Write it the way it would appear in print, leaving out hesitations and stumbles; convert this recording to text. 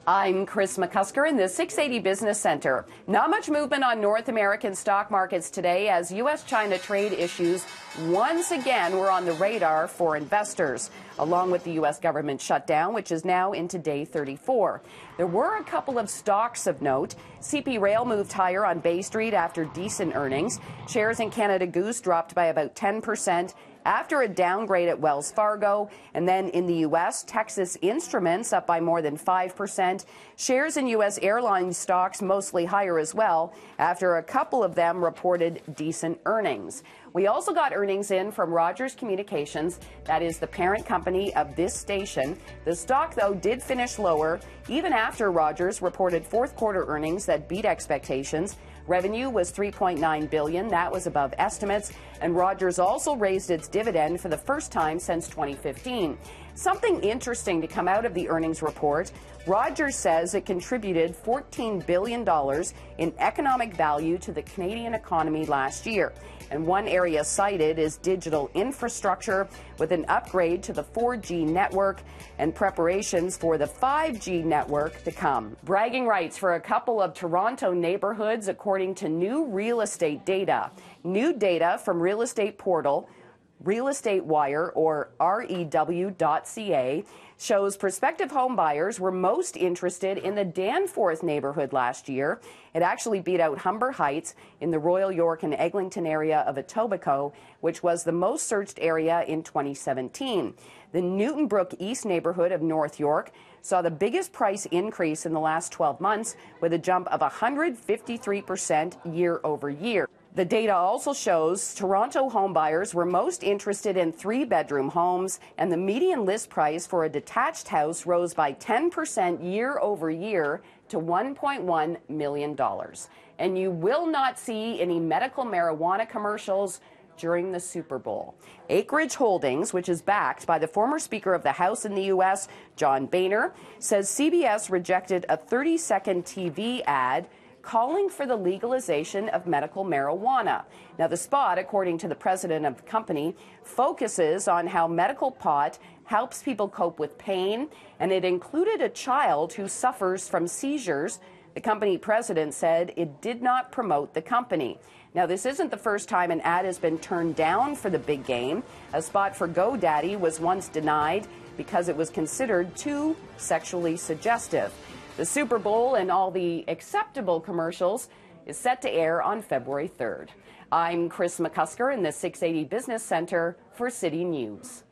I'm Kris McCusker in the 680 Business Center. Not much movement on North American stock markets today as U.S.-China trade issues once again were on the radar for investors, along with the U.S. government shutdown, which is now into day 34. There were a couple of stocks of note. CP Rail moved higher on Bay Street after decent earnings. Shares in Canada Goose dropped by about 10%. After a downgrade at Wells Fargo. And then in the U.S., Texas Instruments up by more than 5%. Shares in U.S. airline stocks mostly higher as well, after a couple of them reported decent earnings. We also got earnings in from Rogers Communications, that is the parent company of this station. The stock, though, did finish lower, even after Rogers reported fourth quarter earnings that beat expectations. Revenue was $3.9 billion. That was above estimates. And Rogers also raised its dividend for the first time since 2015. Something interesting to come out of the earnings report. Rogers says it contributed $14 billion in economic value to the Canadian economy last year. And one area cited is digital infrastructure, with an upgrade to the 4G network and preparations for the 5G network to come. Bragging rights for a couple of Toronto neighborhoods, according to new real estate data. New data from real estate portal Real Estate Wire, or rew.ca, shows prospective home buyers were most interested in the Danforth neighborhood last year. It actually beat out Humber Heights in the Royal York and Eglinton area of Etobicoke, which was the most searched area in 2017. The Newton Brook East neighborhood of North York saw the biggest price increase in the last 12 months, with a jump of 153% year over year. The data also shows Toronto homebuyers were most interested in three-bedroom homes, and the median list price for a detached house rose by 10% year over year to $1.1 million. And you will not see any medical marijuana commercials during the Super Bowl. Acreage Holdings, which is backed by the former Speaker of the House in the U.S., John Boehner, says CBS rejected a 30-second TV ad calling for the legalization of medical marijuana. Now, the spot, according to the president of the company, focuses on how medical pot helps people cope with pain, and it included a child who suffers from seizures. The company president said it did not promote the company. Now, this isn't the first time an ad has been turned down for the big game. A spot for GoDaddy was once denied because it was considered too sexually suggestive. The Super Bowl and all the acceptable commercials is set to air on February 3rd. I'm Kris McCusker in the 680 Business Center for City News.